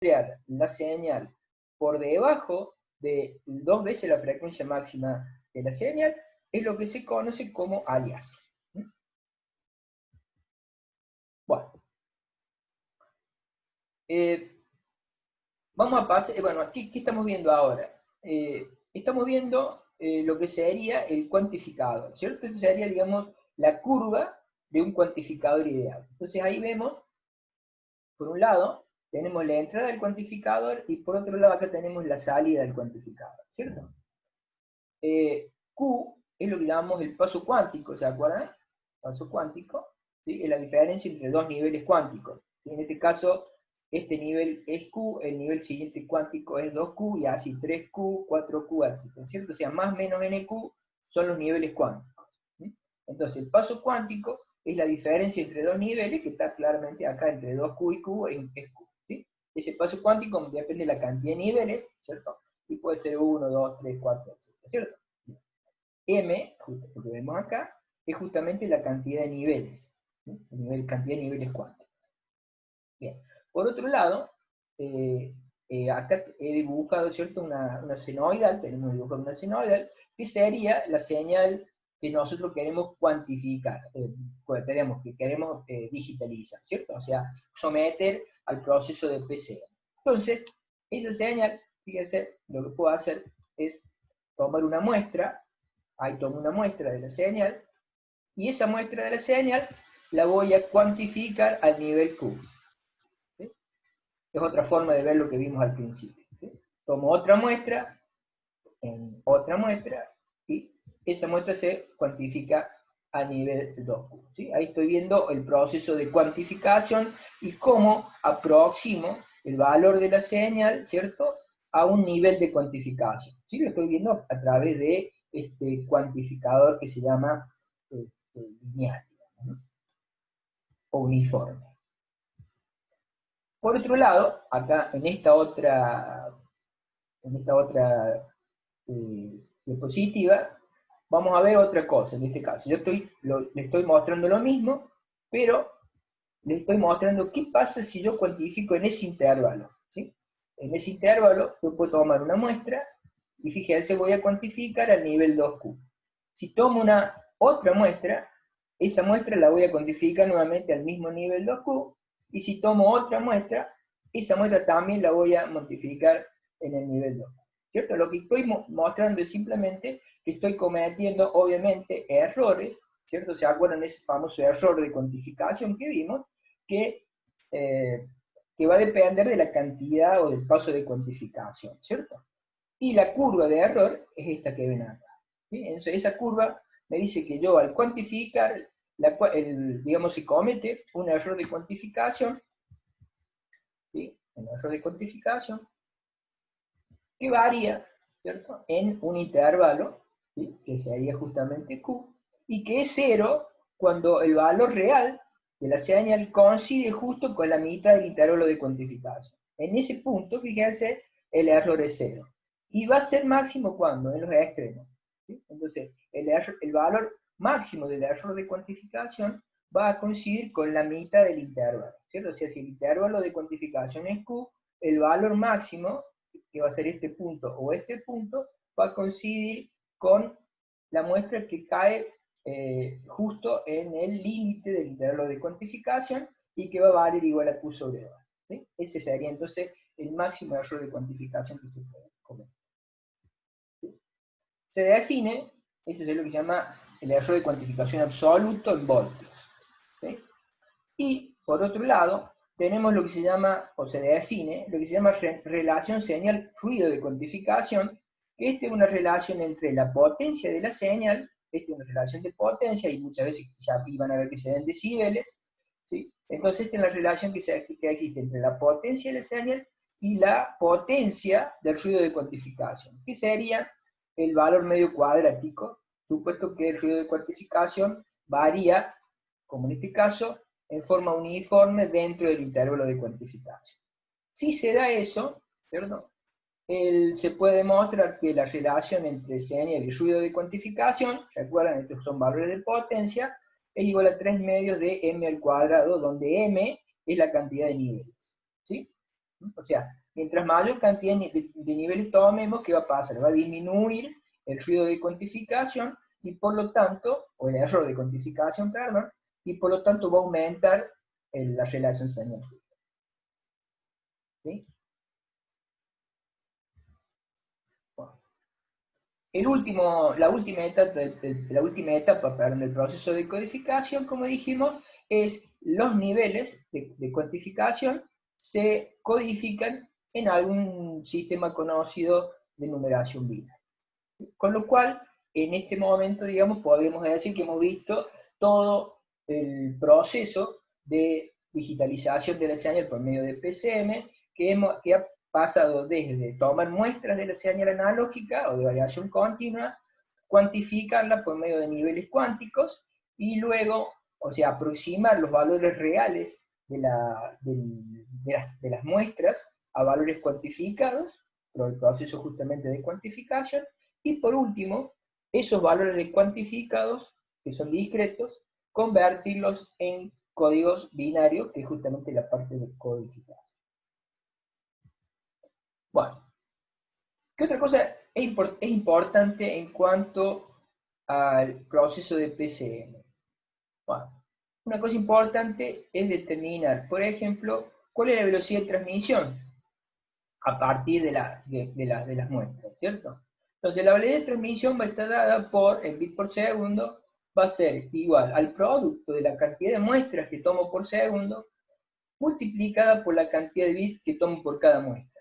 ampliar la señal por debajo de 2 veces la frecuencia máxima de la señal, es lo que se conoce como aliasing. Bueno, vamos a pasar, bueno, aquí, ¿qué estamos viendo ahora? Estamos viendo lo que sería el cuantificador, ¿cierto? Esto sería, digamos, la curva de un cuantificador ideal. Entonces ahí vemos, por un lado, tenemos la entrada del cuantificador y por otro lado acá tenemos la salida del cuantificador, ¿cierto? Q es lo que llamamos el paso cuántico, ¿se acuerdan? Paso cuántico, ¿sí? Es la diferencia entre dos niveles cuánticos. ¿Sí? En este caso, este nivel es Q, el nivel siguiente cuántico es 2Q, y así 3Q, 4Q, etc. ¿Cierto? O sea, más menos NQ son los niveles cuánticos. ¿Sí? Entonces, el paso cuántico es la diferencia entre dos niveles, que está claramente acá entre 2Q y Q, es Q. ¿Sí? Ese paso cuántico depende de la cantidad de niveles, ¿cierto? Y puede ser 1, 2, 3, 4, etc. ¿Cierto? M, lo que vemos acá, es justamente la cantidad de niveles, ¿sí? Cantidad de niveles cuánticos. Bien, por otro lado, acá he dibujado, ¿cierto?, una senoidal, tenemos dibujado una senoidal, que sería la señal que nosotros queremos cuantificar, que queremos digitalizar, ¿cierto? O sea, someter al proceso de PCR. Entonces, esa señal, fíjense, lo que puedo hacer es tomar una muestra, ahí tomo una muestra de la señal, y esa muestra de la señal la voy a cuantificar al nivel Q. ¿Sí? Es otra forma de ver lo que vimos al principio. ¿Sí? Tomo otra muestra, en otra muestra, y esa muestra se cuantifica a nivel 2Q. ¿Sí? Ahí estoy viendo el proceso de cuantificación y cómo aproximo el valor de la señal, ¿cierto?, a un nivel de cuantificación. ¿Sí? Lo estoy viendo a través de este cuantificador que se llama lineal, ¿no? O uniforme. Por otro lado, acá en esta otra diapositiva, vamos a ver otra cosa en este caso. Yo le estoy mostrando lo mismo, pero le estoy mostrando qué pasa si yo cuantifico en ese intervalo. ¿Sí? En ese intervalo yo puedo tomar una muestra y fíjense, voy a cuantificar al nivel 2Q. Si tomo una otra muestra, esa muestra la voy a cuantificar nuevamente al mismo nivel 2Q, y si tomo otra muestra, esa muestra también la voy a cuantificar en el nivel 2Q. ¿Cierto? Lo que estoy mostrando es simplemente que estoy cometiendo, obviamente, errores, ¿cierto? ¿Se acuerdan de ese famoso error de cuantificación que vimos? Que va a depender de la cantidad o del paso de cuantificación, ¿cierto? Y la curva de error es esta que ven acá. ¿Sí? Entonces esa curva me dice que yo al cuantificar, digamos, se comete un error de cuantificación, ¿sí?, un error de cuantificación que varía, ¿cierto?, en un intervalo, ¿sí?, que sería justamente Q, y que es 0 cuando el valor real de la señal coincide justo con la mitad del intervalo de cuantificación. En ese punto, fíjense, el error es 0. Y va a ser máximo cuando, en los extremos. ¿Sí? Entonces, el valor máximo del error de cuantificación va a coincidir con la mitad del intervalo, ¿cierto? O sea, si el intervalo de cuantificación es Q, el valor máximo, que va a ser este punto o este punto, va a coincidir con la muestra que cae justo en el límite del intervalo de cuantificación y que va a valer igual a Q sobre 2. ¿Sí? Ese sería entonces el máximo error de cuantificación que se puede cometer. ¿Sí? Se define, ese es lo que se llama el error de cuantificación absoluto en voltios. ¿Sí? Y, por otro lado, tenemos lo que se llama, o se define, lo que se llama relación señal-ruido de cuantificación, que esta es una relación entre la potencia de la señal, esta es una relación de potencia, y muchas veces ya van a ver que se den decibeles, ¿sí? Entonces esta es la relación que existe entre la potencia de la señal y la potencia del ruido de cuantificación, que sería el valor medio cuadrático, supuesto que el ruido de cuantificación varía, como en este caso, en forma uniforme dentro del intervalo de cuantificación. Si se da eso, ¿cierto?, se puede demostrar que la relación entre señal y ruido de cuantificación, recuerdan, estos son valores de potencia, es igual a 3 medios de m al cuadrado, donde m es la cantidad de niveles. ¿Sí? O sea, mientras mayor cantidad de niveles tomemos, ¿qué va a pasar? Va a disminuir el ruido de cuantificación y por lo tanto, o el error de cuantificación, perdón, y por lo tanto va a aumentar la relación señal. ¿Sí? Bueno. La última etapa perdón, del proceso de codificación, como dijimos, es los niveles de cuantificación se codifican en algún sistema conocido de numeración binaria. Con lo cual, en este momento, digamos, podemos decir que hemos visto todo el proceso de digitalización de la señal por medio de PCM, que ha pasado desde tomar muestras de la señal analógica o de variación continua, cuantificarla por medio de niveles cuánticos, y luego, o sea, aproximar los valores reales de las muestras a valores cuantificados, por el proceso justamente de cuantificación, y por último, esos valores de cuantificados, que son discretos, convertirlos en códigos binarios, que es justamente la parte de codificar. Bueno, ¿qué otra cosa es importante en cuanto al proceso de PCM? Bueno, una cosa importante es determinar, por ejemplo, cuál es la velocidad de transmisión a partir de las muestras, ¿cierto? Entonces la velocidad de transmisión va a estar dada por, en bit por segundo, va a ser igual al producto de la cantidad de muestras que tomo por segundo, multiplicada por la cantidad de bits que tomo por cada muestra.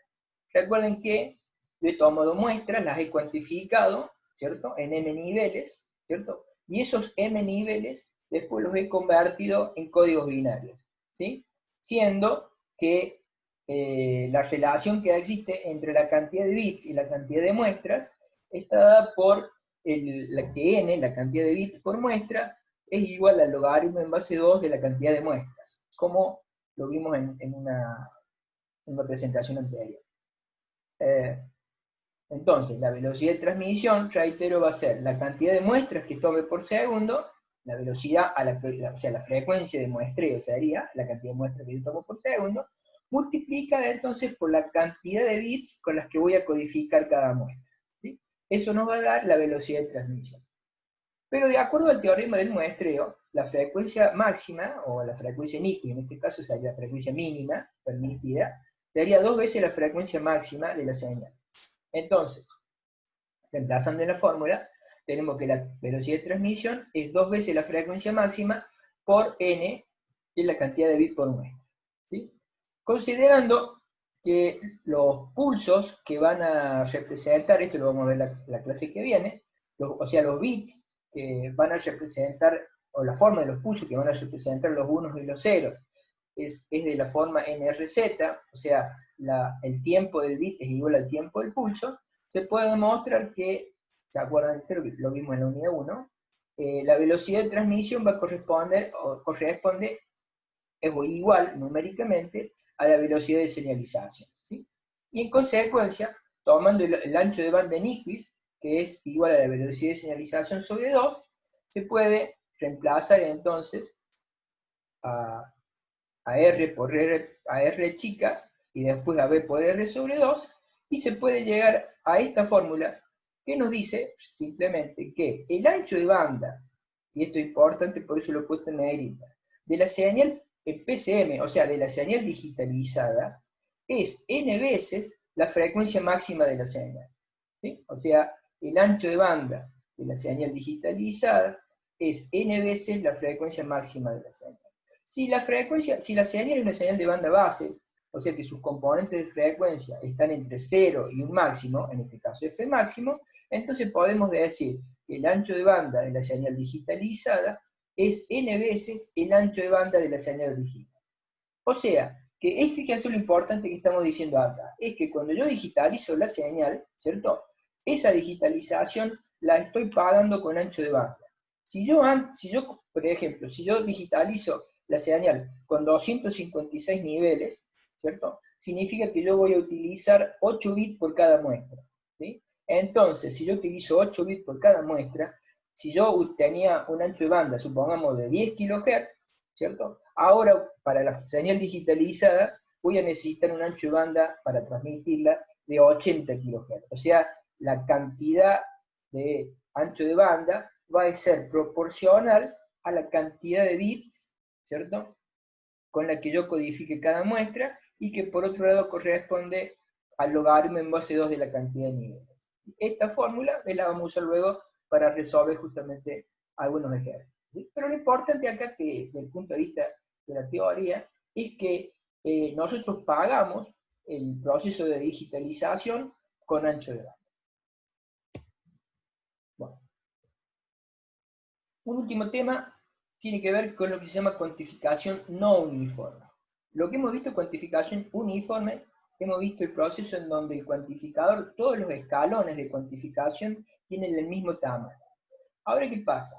Recuerden que yo he tomado muestras, las he cuantificado, ¿cierto? En m niveles, ¿cierto? Y esos m niveles después los he convertido en códigos binarios, ¿sí? Siendo que la relación que existe entre la cantidad de bits y la cantidad de muestras está dada por la que n, la cantidad de bits por muestra, es igual al logaritmo en base 2 de la cantidad de muestras, como lo vimos en una presentación anterior. Entonces, la velocidad de transmisión, reitero, va a ser la cantidad de muestras que tome por segundo, la velocidad, o sea, la frecuencia de muestreo sería la cantidad de muestras que yo tomo por segundo, multiplicada entonces por la cantidad de bits con las que voy a codificar cada muestra. ¿Sí? Eso nos va a dar la velocidad de transmisión. Pero de acuerdo al teorema del muestreo, la frecuencia máxima, o la frecuencia NICU, en este caso sería la frecuencia mínima permitida, sería 2 veces la frecuencia máxima de la señal. Entonces, reemplazando en la fórmula, tenemos que la velocidad de transmisión es 2 veces la frecuencia máxima por n, que es la cantidad de bits por muestra. ¿Sí? Considerando que los pulsos que van a representar, esto lo vamos a ver la clase que viene, o sea, los bits que van a representar, o la forma de los pulsos que van a representar los unos y los ceros, es de la forma NRZ, o sea, el tiempo del bit es igual al tiempo del pulso, se puede demostrar que, ¿se acuerdan? Creo que lo vimos en la unidad 1, la velocidad de transmisión va a corresponde es igual numéricamente a la velocidad de señalización. ¿Sí? Y en consecuencia, tomando el ancho de banda en Nyquist, que es igual a la velocidad de señalización sobre 2, se puede reemplazar entonces a R por R, a R chica, y después a B por R sobre 2, y se puede llegar a esta fórmula que nos dice simplemente que el ancho de banda, y esto es importante, por eso lo he puesto en negrita, de la señal PCM, o sea, de la señal digitalizada, es n veces la frecuencia máxima de la señal. ¿Sí? O sea, el ancho de banda de la señal digitalizada es n veces la frecuencia máxima de la señal. Si la señal es una señal de banda base, o sea que sus componentes de frecuencia están entre 0 y un máximo, en este caso f máximo, entonces podemos decir que el ancho de banda de la señal digitalizada es n veces el ancho de banda de la señal digital. O sea, que fíjense lo importante que estamos diciendo acá, es que cuando yo digitalizo la señal, ¿cierto? Esa digitalización la estoy pagando con ancho de banda. Si yo, por ejemplo, si yo digitalizo la señal con 256 niveles, ¿cierto? Significa que yo voy a utilizar 8 bits por cada muestra, ¿sí? Entonces, si yo utilizo 8 bits por cada muestra, si yo tenía un ancho de banda, supongamos de 10 kHz, ¿cierto? Ahora, para la señal digitalizada, voy a necesitar un ancho de banda para transmitirla de 80 kHz. O sea, la cantidad de ancho de banda va a ser proporcional a la cantidad de bits, ¿cierto?, con la que yo codifique cada muestra, y que por otro lado corresponde al logaritmo en base 2 de la cantidad de niveles. Esta fórmula la vamos a usar luego para resolver justamente algunos ejemplos. ¿Sí? Pero lo importante acá, que desde el punto de vista de la teoría, es que nosotros pagamos el proceso de digitalización con ancho de banda. Bueno. Un último tema tiene que ver con lo que se llama cuantificación no uniforme. Lo que hemos visto, cuantificación uniforme, hemos visto el proceso en donde el cuantificador, todos los escalones de cuantificación tienen el mismo tamaño. Ahora, ¿qué pasa?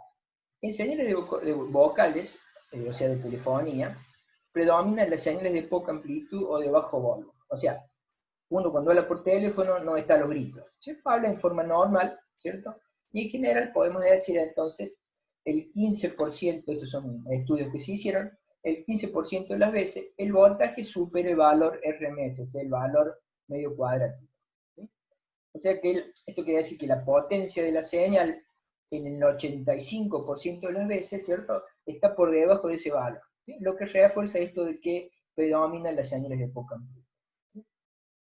En señales de vocales, o sea, de telefonía, predominan las señales de poca amplitud o de bajo volumen. O sea, uno cuando habla por teléfono no está a los gritos, ¿cierto? Habla en forma normal, ¿cierto? Y en general podemos decir entonces el 15%, estos son estudios que se hicieron, el 15% de las veces el voltaje supera el valor RMS, o sea, el valor medio cuadrático. ¿Sí? O sea que esto quiere decir que la potencia de la señal en el 85% de las veces, ¿cierto?, está por debajo de ese valor. ¿Sí? Lo que refuerza esto de que predominan las señales de poca amplitud.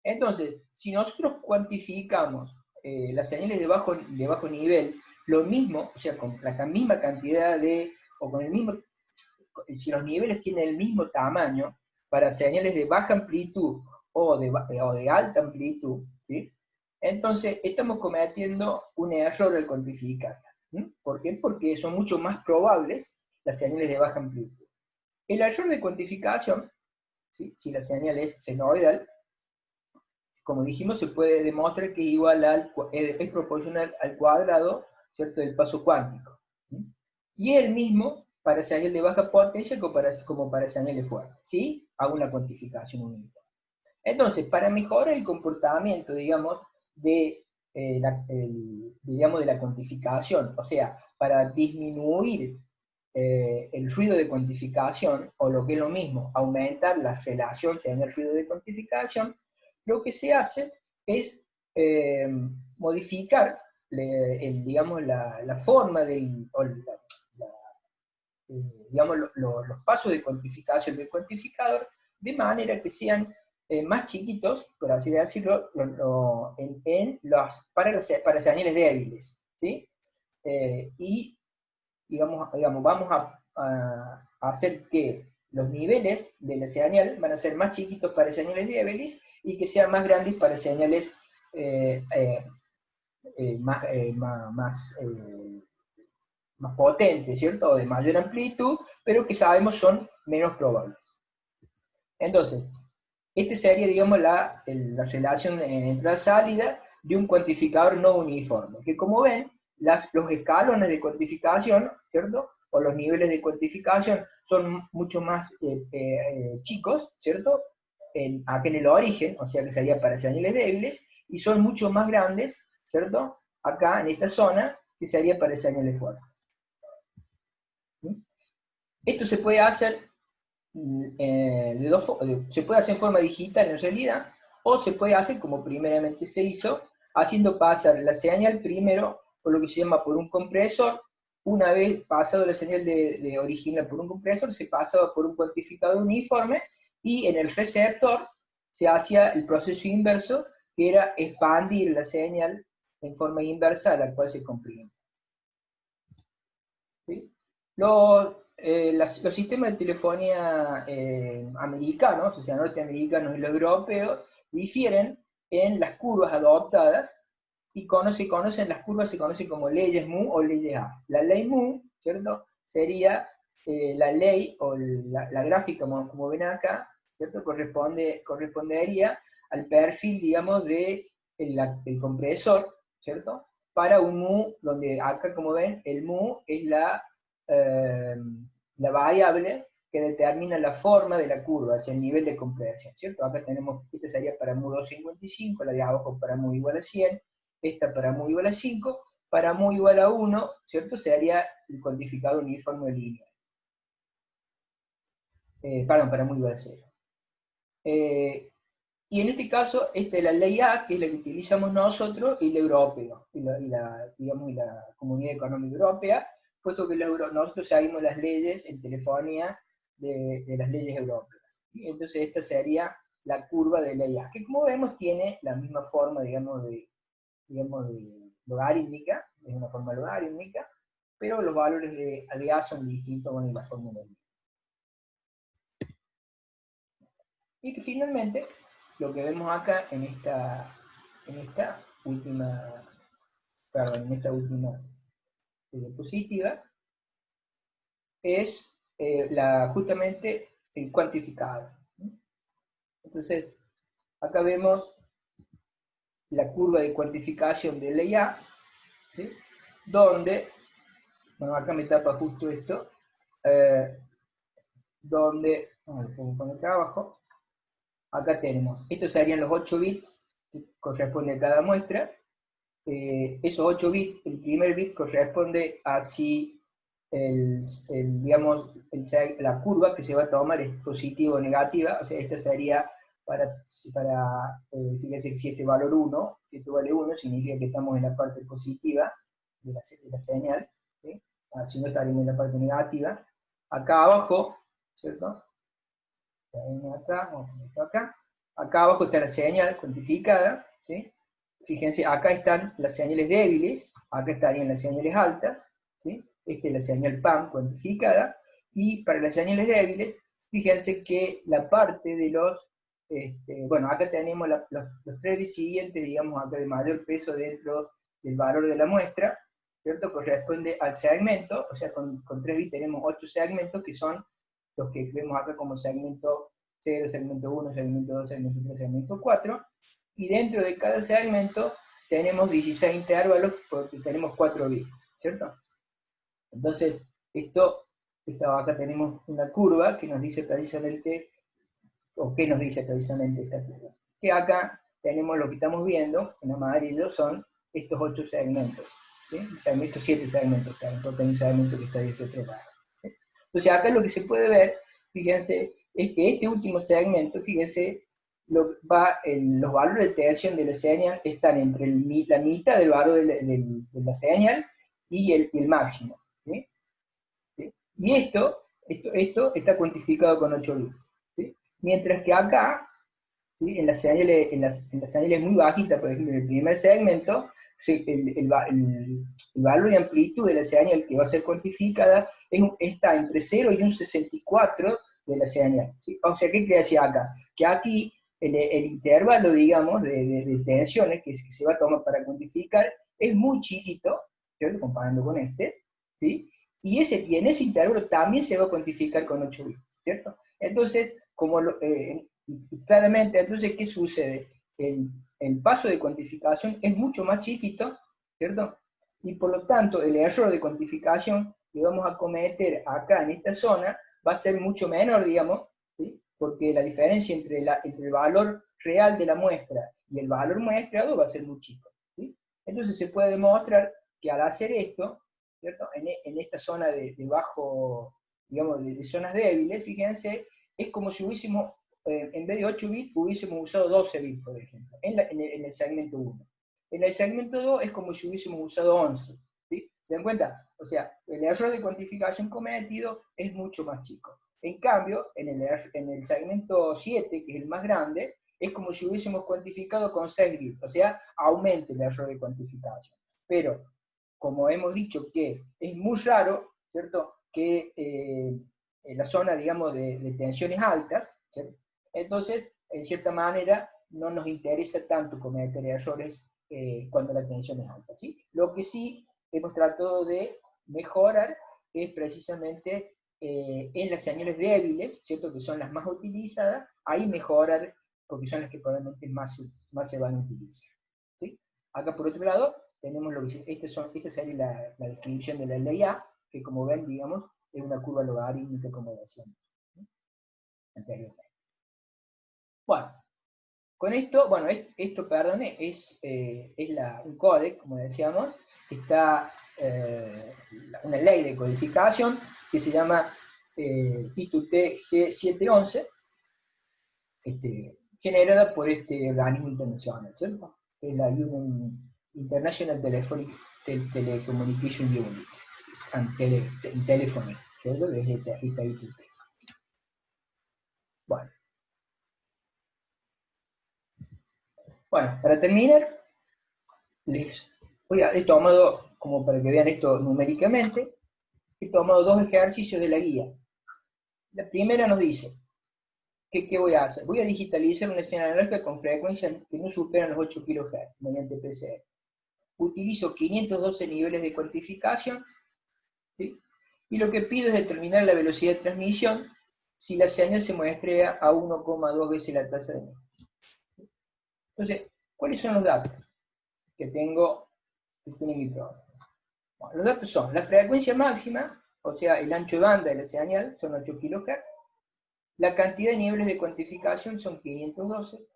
Entonces, si nosotros cuantificamos las señales de bajo nivel, lo mismo, o sea, con la misma cantidad o con el mismo, si los niveles tienen el mismo tamaño, para señales de baja amplitud o de alta amplitud, ¿sí?, entonces estamos cometiendo un error al cuantificarlas. ¿Por qué? Porque son mucho más probables las señales de baja amplitud. El error de cuantificación, ¿sí?, si la señal es senoidal, como dijimos, se puede demostrar que es igual es proporcional al cuadrado, ¿cierto?, del paso cuántico. ¿Sí? Y es el mismo para señal de baja potencia como para señales fuertes. ¿Sí? Hago una cuantificación uniforme. Entonces, para mejorar el comportamiento, digamos, de la cuantificación, o sea, para disminuir el ruido de cuantificación, o lo que es lo mismo, aumentar la relación señal-ruido de cuantificación, lo que se hace es modificar, digamos, la forma digamos, los pasos de cuantificación del cuantificador, de manera que sean más chiquitos, por así decirlo, para señales débiles, ¿sí? Y digamos, vamos a hacer que los niveles de la señal van a ser más chiquitos para señales débiles y que sean más grandes para señales más potentes, ¿cierto? O de mayor amplitud, pero que sabemos son menos probables. Entonces, esta sería, digamos, la relación entrada-salida de un cuantificador no uniforme, que como ven, los escalones de cuantificación, ¿cierto?, o los niveles de cuantificación son mucho más chicos, ¿cierto?, acá en el origen, o sea que sería para señales débiles, y son mucho más grandes, ¿cierto?, acá en esta zona, que sería para señales fuertes. ¿Sí? Esto se puede hacer se puede hacer en forma digital en realidad, o se puede hacer como primeramente se hizo, haciendo pasar la señal primero por lo que se llama por un compresor. Una vez pasado la señal de original por un compresor, se pasaba por un cuantificador uniforme, y en el receptor se hacía el proceso inverso, que era expandir la señal en forma inversa a la cual se comprime. ¿Sí? Los sistemas de telefonía americanos, o sea, norteamericanos y los europeos, difieren en las curvas adoptadas, y las curvas se conocen como leyes mu o leyes A. La ley mu, ¿cierto?, sería la ley, o la gráfica, como ven acá, ¿cierto?, correspondería al perfil, digamos, del compresor, ¿cierto?, para un mu, donde acá, como ven, el mu es la variable que determina la forma de la curva, es el nivel de compresión, ¿cierto? Acá tenemos, esta sería para mu 255, la de abajo para mu igual a 100, esta para mu igual a 5, para mu igual a 1, ¿cierto?, sería el cuantificador uniforme lineal. Perdón, para mu igual a 0. Y en este caso, esta es la ley A, que es la que utilizamos nosotros, y la europea, digamos, y la Comunidad Económica Europea, puesto que nosotros seguimos las leyes en telefonía de las leyes europeas. ¿Sí? Entonces esta sería la curva de ley A, que como vemos tiene la misma forma, digamos, de logarítmica, es una forma logarítmica, pero los valores de A son distintos, bueno, y la fórmula es distinta. Y que finalmente, lo que vemos acá en esta última diapositiva, es justamente el cuantificado. Entonces, acá vemos la curva de cuantificación de ley A, ¿sí? Donde, bueno, acá me tapa justo esto, donde, bueno, lo pongo por acá abajo, acá tenemos, estos serían los 8 bits que corresponde a cada muestra. Esos 8 bits, el primer bit corresponde a si digamos, la curva que se va a tomar es positiva o negativa, o sea, esta sería fíjense que si este valor 1, si esto vale 1, significa que estamos en la parte positiva de la señal, ¿sí? Si no estaríamos en la parte negativa. Acá abajo, ¿cierto? Acá abajo está la señal cuantificada, ¿sí? Fíjense, acá están las señales débiles, acá estarían las señales altas, ¿sí? Esta es la señal PAM cuantificada, y para las señales débiles, fíjense que la parte de bueno, acá tenemos los 3 bits siguientes, digamos, acá de mayor peso dentro del valor de la muestra, ¿cierto? Corresponde al segmento, o sea, con 3 bits tenemos 8 segmentos, que son los que vemos acá como segmento 0, segmento 1, segmento 2, segmento 3, segmento 4, y dentro de cada segmento tenemos 16 intervalos porque tenemos 4 bits, ¿cierto? Entonces, acá tenemos una curva que nos dice precisamente, o que nos dice precisamente esta curva. Que acá tenemos lo que estamos viendo, en amarillo, son estos 8 segmentos, ¿sí? Estos 7 segmentos, porque hay un segmento que está de este otro lado. ¿Sí? Entonces, acá lo que se puede ver, fíjense, es que este último segmento, fíjense, los valores de tensión de la señal están entre la mitad del valor de la señal y el máximo. ¿Sí? ¿Sí? Y esto está cuantificado con 8 bits. ¿Sí? Mientras que acá, ¿sí? en las señales muy bajitas, por ejemplo, en el primer segmento, ¿sí? el valor de amplitud de la señal que va a ser cuantificada está entre 0 y un 64 de la señal. ¿Sí? O sea, ¿qué quiere decir acá? Que aquí el intervalo, digamos, de tensiones que se va a tomar para cuantificar es muy chiquito, ¿cierto? Comparando con este, ¿sí? Y en ese intervalo también se va a cuantificar con 8 bits, ¿cierto? Entonces, claramente, entonces, ¿qué sucede? El paso de cuantificación es mucho más chiquito, ¿cierto? Y por lo tanto, el error de cuantificación que vamos a cometer acá en esta zona va a ser mucho menor, digamos, ¿sí? Porque la diferencia entre el valor real de la muestra y el valor muestrado va a ser muy chico, ¿sí? Entonces se puede demostrar que al hacer esto, ¿cierto? En esta zona de bajo, digamos, de zonas débiles, fíjense, es como si hubiésemos, en vez de 8 bits, hubiésemos usado 12 bits, por ejemplo, en el segmento 1. En el segmento 2 es como si hubiésemos usado 11. ¿Sí? ¿Se dan cuenta? O sea, el error de cuantificación cometido es mucho más chico. En cambio, en el segmento 7, que es el más grande, es como si hubiésemos cuantificado con 6 bits, o sea, aumenta el error de cuantificación. Pero, como hemos dicho que es muy raro, ¿cierto?, que en la zona, digamos, de tensiones altas, ¿cierto? Entonces, en cierta manera, no nos interesa tanto cometer errores cuando la tensión es alta, ¿sí? Lo que sí hemos tratado de mejorar es precisamente en las señales débiles, ¿cierto?, que son las más utilizadas, ahí mejorar, porque son las que probablemente más se van a utilizar, ¿sí? Acá por otro lado, tenemos esta sería la descripción de la ley A, que como ven, digamos, es una curva logarítmica, como decíamos, ¿sí?, anteriormente. Bueno, con esto, bueno, esto, perdone, es un códec, como decíamos, está una ley de codificación que se llama I2T G711, generada por este organismo internacional, ¿cierto? Es la International Telecommunication Unit, en telefonía, ¿cierto? Desde esta ITT. Bueno, para terminar, he tomado, como para que vean esto numéricamente, he tomado dos ejercicios de la guía. La primera nos dice, ¿qué voy a hacer? Voy a digitalizar una señal analógica con frecuencias que no superan los 8 kHz mediante PCR. Utilizo 512 niveles de cuantificación, ¿sí? Y lo que pido es determinar la velocidad de transmisión si la señal se muestrea a 1,2 veces la tasa de Nyquist. Entonces, ¿cuáles son los datos que tengo que tiene mi programa? Bueno, los datos son la frecuencia máxima, o sea, el ancho de banda de la señal, son 8 kHz, la cantidad de niveles de cuantificación son 512,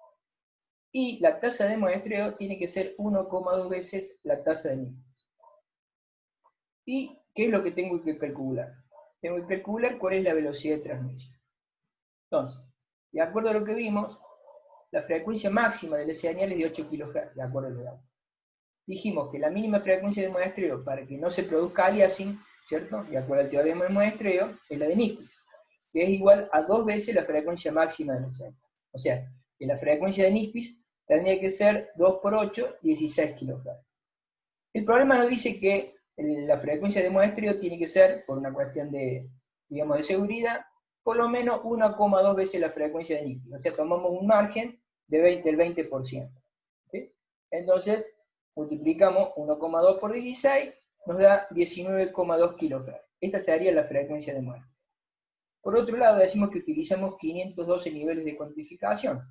y la tasa de muestreo tiene que ser 1,2 veces la tasa de Nyquist. ¿Y qué es lo que tengo que calcular? Tengo que calcular cuál es la velocidad de transmisión. Entonces, de acuerdo a lo que vimos, la frecuencia máxima de la señal es de 8 kHz, de acuerdo a los datos. Dijimos que la mínima frecuencia de muestreo para que no se produzca aliasing, ¿cierto? De acuerdo al teorema de muestreo, es la de Nyquist, que es igual a 2 veces la frecuencia máxima de la señal. O sea, que la frecuencia de Nyquist tendría que ser 2 por 8, 16 kHz. El problema nos dice que la frecuencia de muestreo tiene que ser, por una cuestión de, digamos, de seguridad, por lo menos 1,2 veces la frecuencia de Nyquist. O sea, tomamos un margen del 20%. ¿Sí? Entonces, multiplicamos 1,2 por 16, nos da 19,2 kHz. Esta sería la frecuencia de muestreo. Por otro lado, decimos que utilizamos 512 niveles de cuantificación.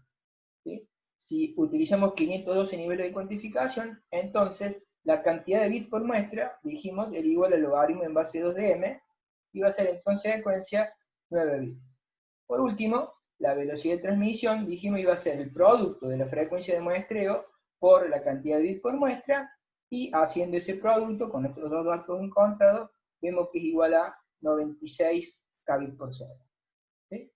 ¿Sí? Si utilizamos 512 niveles de cuantificación, entonces la cantidad de bits por muestra, dijimos, era igual al logaritmo en base 2 de m, y va a ser en consecuencia 9 bits. Por último, la velocidad de transmisión, dijimos, iba a ser el producto de la frecuencia de muestreo por la cantidad de bits por muestra, y haciendo ese producto con estos dos datos encontrados, vemos que es igual a 96 kbits por segundo. ¿Sí?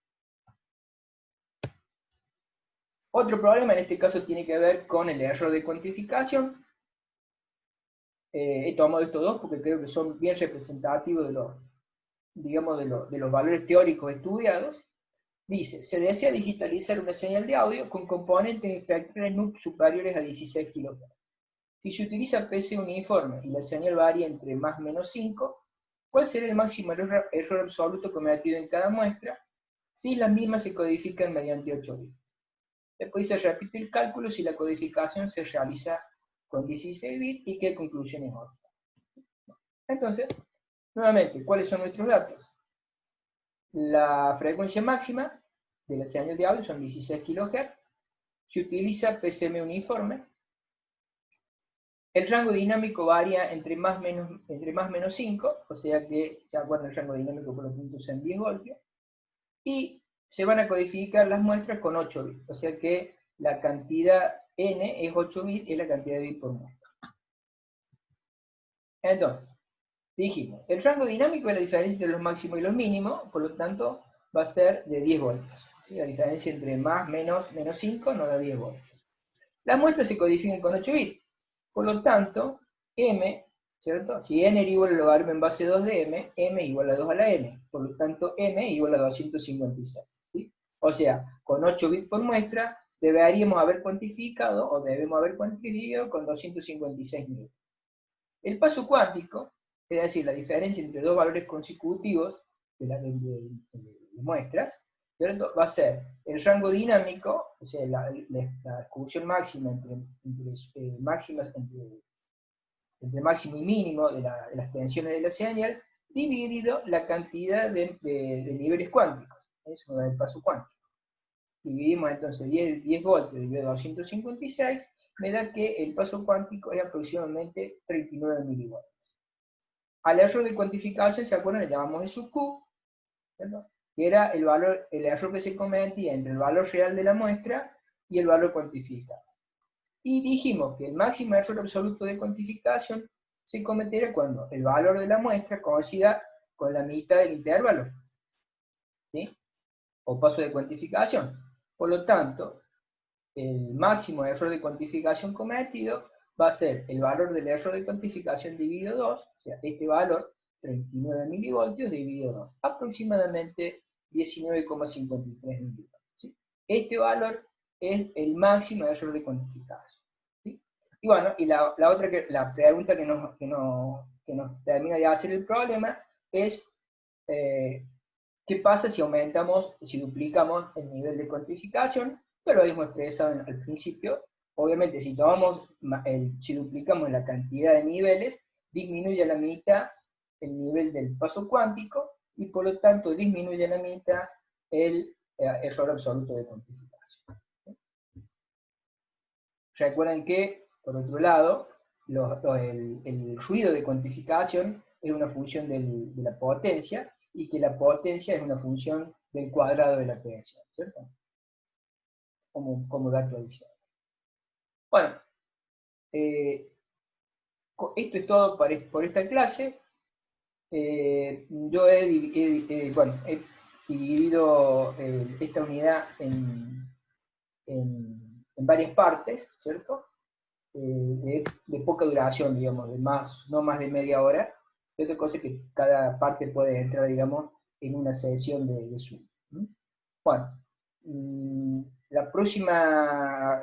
Otro problema en este caso tiene que ver con el error de cuantificación. He tomado estos dos porque creo que son bien representativos de los, digamos, de los valores teóricos estudiados. Dice, se desea digitalizar una señal de audio con componentes espectrales NUC superiores a 16 kHz. Si se utiliza PC uniforme y la señal varía entre más o menos 5, ¿cuál será el máximo error absoluto cometido en cada muestra si las mismas se codifican mediante 8 bits? Después se repite el cálculo si la codificación se realiza con 16 bits y qué conclusiones obtiene. Entonces, nuevamente, ¿cuáles son nuestros datos? La frecuencia máxima de la señal de audio son 16 kHz. Se utiliza PCM uniforme. El rango dinámico varía entre más menos 5, o sea que se acuerdan el rango dinámico por los puntos en 10 voltios. Y se van a codificar las muestras con 8 bits, o sea que la cantidad n es 8 bits, es la cantidad de bits por muestra. Entonces, dijimos, el rango dinámico es la diferencia entre los máximos y los mínimos, por lo tanto va a ser de 10 voltios. ¿Sí? La diferencia entre más menos 5 nos da 10 voltios. Las muestras se codifican con 8 bits, por lo tanto, m, ¿cierto? Si n era igual al logaritmo en base 2 de m, m igual a 2 a la n, por lo tanto m igual a 256. ¿Sí? O sea, con 8 bits por muestra, debemos haber cuantificado con 256 niveles. El paso cuántico, es decir, la diferencia entre dos valores consecutivos de muestras, ¿cierto? Va a ser el rango dinámico, o sea, la excursión máxima entre máximo y mínimo de las tensiones de la señal, dividido la cantidad de niveles cuánticos. Eso me da el paso cuántico. Dividimos entonces 10 voltios dividido 256, me da que el paso cuántico es aproximadamente 39 milivoltios. Al error de cuantificación, ¿se acuerdan? Le llamamos eso Q, ¿cierto? Que era el error que se cometía entre el valor real de la muestra y el valor cuantificado. Y dijimos que el máximo error absoluto de cuantificación se cometerá cuando el valor de la muestra coincida con la mitad del intervalo, ¿sí? O paso de cuantificación. Por lo tanto, el máximo error de cuantificación cometido va a ser el valor del error de cuantificación dividido 2, o sea, este valor, 39 milivoltios dividido 2, aproximadamente 19,53 milivoltios. ¿Sí? Este valor es el máximo error de cuantificación. ¿Sí? Y bueno, y la pregunta que nos termina de hacer el problema es ¿qué pasa si aumentamos, si duplicamos el nivel de cuantificación? Pero lo habíamos expresado al principio. Obviamente, si duplicamos la cantidad de niveles, disminuye a la mitad el nivel del paso cuántico y por lo tanto disminuye a la mitad el error absoluto de cuantificación. Recuerden que, por otro lado, el ruido de cuantificación es una función de la potencia, y que la potencia es una función del cuadrado de la tensión, ¿cierto? Como dato adicional. Bueno, esto es todo por esta clase. Yo he dividido esta unidad en varias partes, ¿cierto? De poca duración, digamos, no más de media hora. Y otra cosa es que cada parte puede entrar, digamos, en una sesión de Zoom. Bueno, en la próxima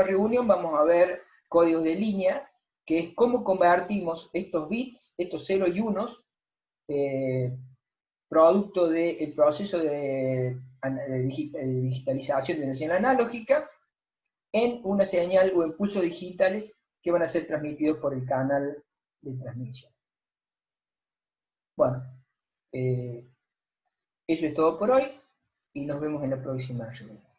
reunión vamos a ver códigos de línea, que es cómo convertimos estos bits, estos 0 y 1, producto del proceso de digitalización de una señal analógica, en una señal o impulsos digitales que van a ser transmitidos por el canal de transmisión. Bueno, eso es todo por hoy y nos vemos en la próxima reunión.